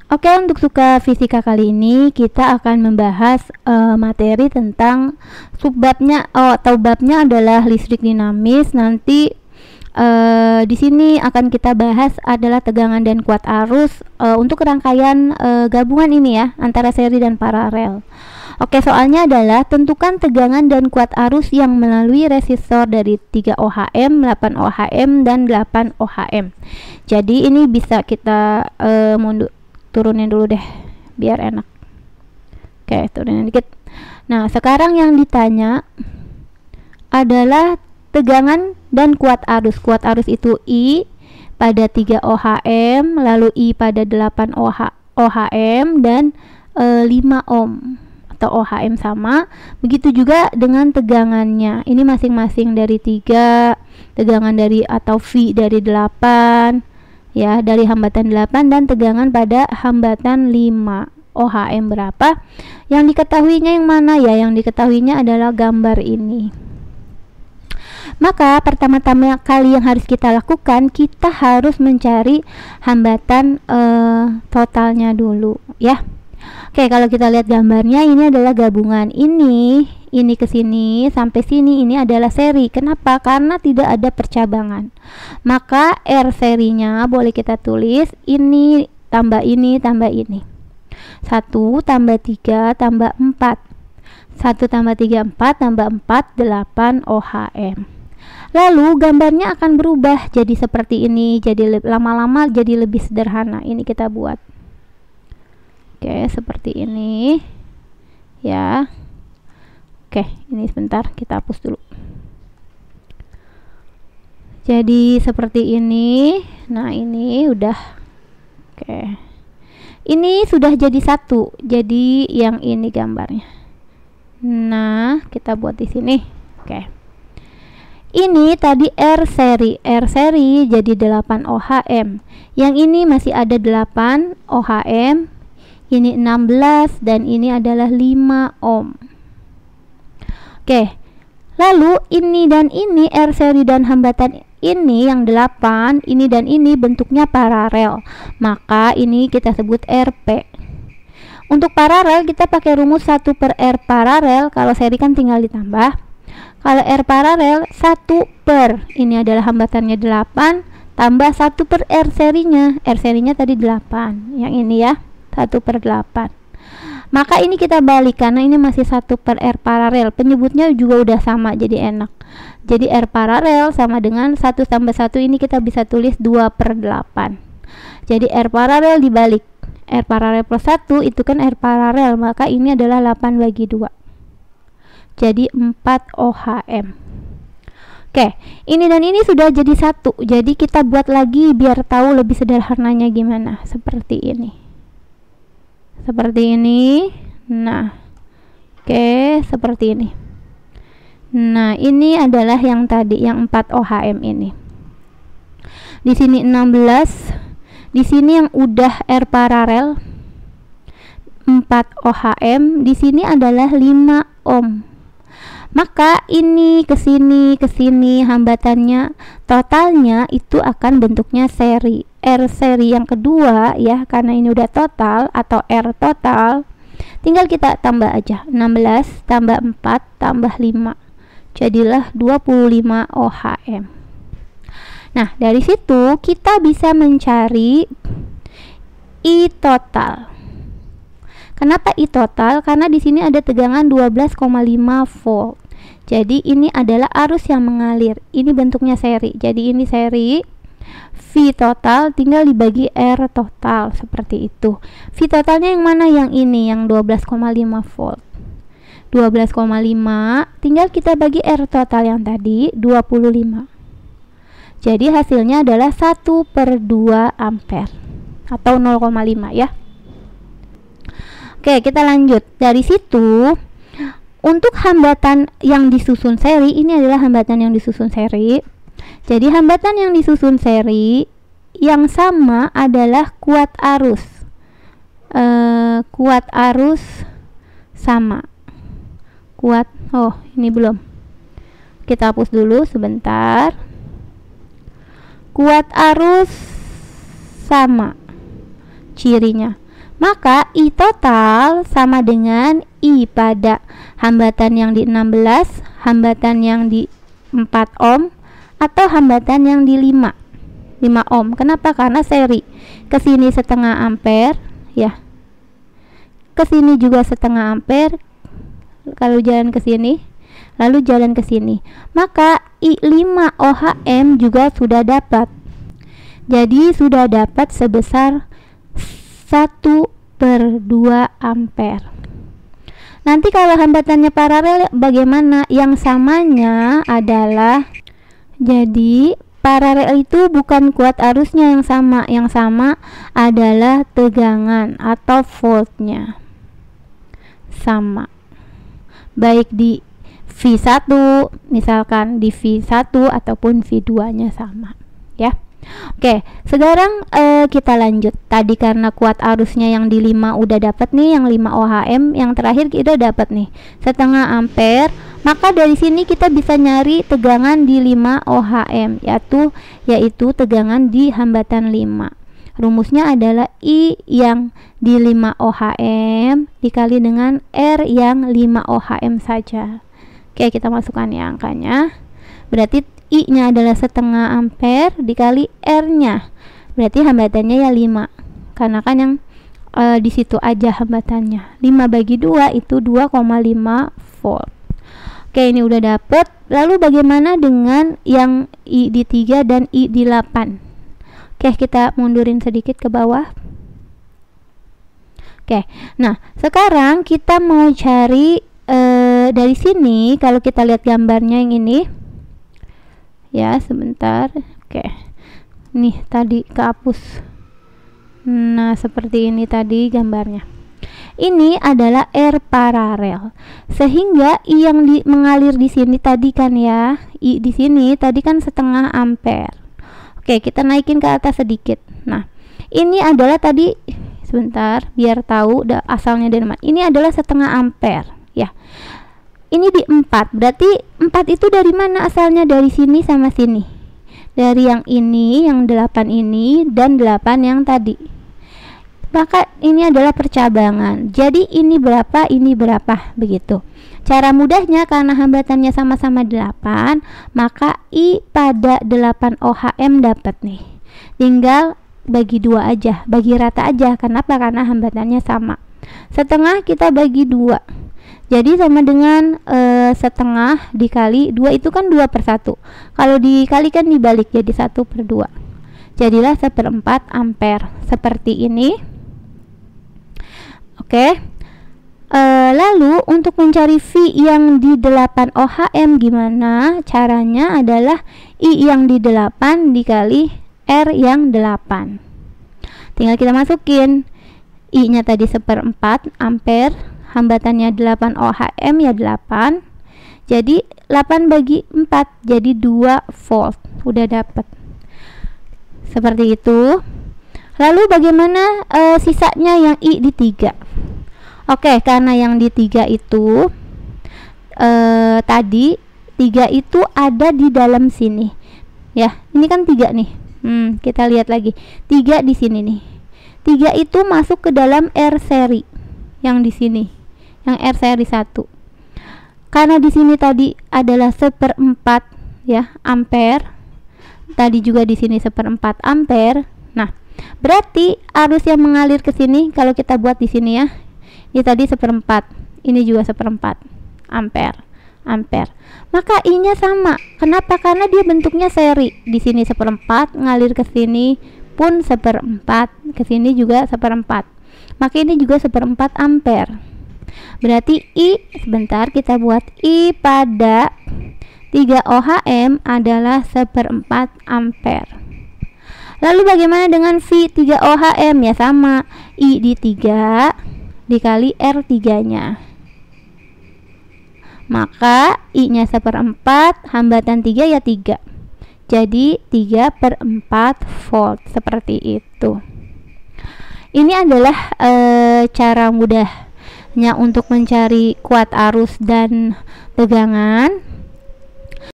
Oke, untuk suka fisika kali ini kita akan membahas materi tentang subbabnya atau babnya adalah listrik dinamis. Nanti di sini akan kita bahas adalah tegangan dan kuat arus untuk rangkaian gabungan ini ya, antara seri dan paralel. Oke, soalnya adalah tentukan tegangan dan kuat arus yang melalui resistor dari 3 ohm, 8 ohm, dan 8 ohm. Jadi ini bisa kita turunin dulu deh biar enak. Oke, turunin dikit. Nah, sekarang yang ditanya adalah tegangan dan kuat arus. Kuat arus itu I pada 3 ohm, lalu I pada 8 ohm, dan 5 ohm atau ohm sama. Begitu juga dengan tegangannya. Ini masing-masing dari 3, tegangan dari atau V dari 8 ya, dari hambatan 8, dan tegangan pada hambatan 5 ohm berapa. Yang diketahuinya yang mana ya? Yang diketahuinya adalah gambar ini. Maka pertama-tama kali yang harus kita lakukan, kita harus mencari hambatan totalnya dulu ya. Oke, kalau kita lihat gambarnya, ini adalah gabungan ini ke sini sampai sini, ini adalah seri. Kenapa? Karena tidak ada percabangan. Maka R serinya boleh kita tulis ini tambah ini tambah ini. 1 tambah 3 tambah 4. 1 tambah 3 4 tambah 4 8 ohm. Lalu gambarnya akan berubah jadi seperti ini. Jadi lama-lama jadi lebih sederhana. Ini kita buat. Oke, seperti ini ya. Oke, ini sebentar kita hapus dulu. Jadi seperti ini. Nah, ini udah. Oke, ini sudah jadi satu. Jadi yang ini gambarnya. Nah, kita buat di sini. Oke, ini tadi R seri jadi 8 ohm. Yang ini masih ada 8 ohm. Ini 16 dan ini adalah 5 ohm. Oke, lalu ini dan ini R seri dan hambatan ini yang 8, ini dan ini bentuknya paralel. Maka ini kita sebut RP. Untuk paralel kita pakai rumus 1 per R paralel. Kalau seri kan tinggal ditambah. Kalau R paralel 1 per, ini adalah hambatannya 8, tambah 1 per R serinya. R serinya tadi 8, yang ini ya, 1 per 8. Maka ini kita balik karena ini masih 1 per R paralel. Penyebutnya juga udah sama, jadi enak. Jadi R paralel sama dengan 1 tambah 1, ini kita bisa tulis 2 per 8. Jadi R paralel dibalik. R paralel plus 1 itu kan R paralel, maka ini adalah 8 bagi 2. Jadi 4 ohm. Oke, ini dan ini sudah jadi satu. Jadi kita buat lagi biar tahu lebih sederhananya gimana. Seperti ini. Seperti ini. Nah, oke, seperti ini. Nah, ini adalah yang tadi, yang 4 ohm ini. Di sini 16. Di sini yang udah R paralel 4 ohm. Di sini adalah 5 ohm. Maka ini ke sini hambatannya totalnya itu akan bentuknya seri. R seri yang kedua ya, karena ini udah total atau R total, tinggal kita tambah aja. 16 tambah 4 tambah 5, jadilah 25 ohm. Nah, dari situ kita bisa mencari I total. Kenapa I total? Karena di sini ada tegangan 12,5 volt. Jadi ini adalah arus yang mengalir. Ini bentuknya seri. Jadi ini seri. V total tinggal dibagi R total, seperti itu. V totalnya yang mana? Yang ini, yang 12,5 volt. 12,5 tinggal kita bagi R total yang tadi 25. Jadi hasilnya adalah 1 per 2 ampere atau 0,5 ya. Oke, kita lanjut. Dari situ, untuk hambatan yang disusun seri, ini adalah hambatan yang disusun seri. Jadi hambatan yang disusun seri yang sama adalah kuat arus. Kuat arus sama. Ini belum. Kita hapus dulu sebentar. Kuat arus sama cirinya. Maka I total sama dengan I pada hambatan yang di 16, hambatan yang di 4 ohm, atau hambatan yang di 5 ohm. Kenapa? Karena seri. Kesini setengah ampere ya. Kesini juga setengah ampere. Kalau jalan ke sini, lalu jalan ke sini, maka I5 ohm juga sudah dapat. Jadi sudah dapat sebesar 1/2 ampere. Nanti kalau hambatannya paralel bagaimana? Yang samanya adalah, jadi paralel itu bukan kuat arusnya yang sama adalah tegangan atau voltnya sama. Baik di V1 misalkan, di V1 ataupun V2 nya sama ya. Oke, sekarang kita lanjut. Tadi karena kuat arusnya yang di 5 udah dapat nih, yang 5 ohm, yang terakhir kita dapat nih setengah ampere. Maka dari sini kita bisa nyari tegangan di 5 ohm, yaitu tegangan di hambatan 5. Rumusnya adalah I yang di 5 ohm dikali dengan R yang 5 ohm saja. Oke, kita masukkan ya angkanya. Berarti I nya adalah setengah ampere dikali R nya, berarti hambatannya ya 5, karena kan yang di situ aja hambatannya. 5/2 itu 2,5 volt. Oke, ini udah dapet. Lalu bagaimana dengan yang I di 3 dan I di 8? Oke, kita mundurin sedikit ke bawah. Oke, nah sekarang kita mau cari dari sini. Kalau kita lihat gambarnya yang ini ya, sebentar. Oke, nih tadi kehapus. Nah, seperti ini tadi gambarnya. Ini adalah R paralel, sehingga I yang mengalir di sini tadi kan ya, I di sini tadi kan setengah ampere. Oke, kita naikin ke atas sedikit. Nah, ini adalah tadi, sebentar biar tahu asalnya dari mana. Ini adalah setengah ampere ya. Ini di 4, berarti 4 itu dari mana asalnya? Dari sini sama sini, dari yang ini, yang 8 ini, dan 8 yang tadi. Maka ini adalah percabangan, jadi ini berapa, ini berapa, begitu. Cara mudahnya, karena hambatannya sama-sama 8, maka I pada 8 ohm dapat nih. Tinggal bagi 2 aja, bagi rata aja. Kenapa? Karena hambatannya sama. Setengah kita bagi 2, jadi sama dengan setengah dikali 2 itu kan 2/1. Kalau dikalikan dibalik jadi 1/2. Jadilah 1/4 ampere. Seperti ini. Oke. Lalu untuk mencari V yang di 8 ohm gimana? Caranya adalah I yang di 8 dikali R yang 8. Tinggal kita masukin. I nya tadi 1/4 ampere, hambatannya 8 ohm ya 8. Jadi 8/4 jadi 2 volt. Udah dapat. Seperti itu. Lalu bagaimana sisanya yang I di 3? Oke, karena yang di 3 itu tadi 3 itu ada di dalam sini. Ya, ini kan 3 nih. Kita lihat lagi. 3 di sini nih. 3 itu masuk ke dalam R seri yang di sini. Yang R seri 1. Karena di sini tadi adalah 1/4 ya, ampere. Tadi juga di sini 1/4 ampere. Nah, berarti arus yang mengalir ke sini kalau kita buat di sini ya. Ini tadi 1/4, ini juga 1/4 ampere. Maka I-nya sama. Kenapa? Karena dia bentuknya seri. Di sini 1/4, ngalir ke sini pun 1/4, ke sini juga 1/4. Maka ini juga 1/4 ampere. Berarti I, sebentar kita buat, I pada 3 ohm adalah 1/4 ampere. Lalu bagaimana dengan V 3 ohm? Ya sama, I di 3 dikali R3 nya. Maka I nya 1/4, hambatan 3 ya 3. Jadi 3/4 volt. Seperti itu. Ini adalah cara mudahnya untuk mencari kuat arus dan tegangan.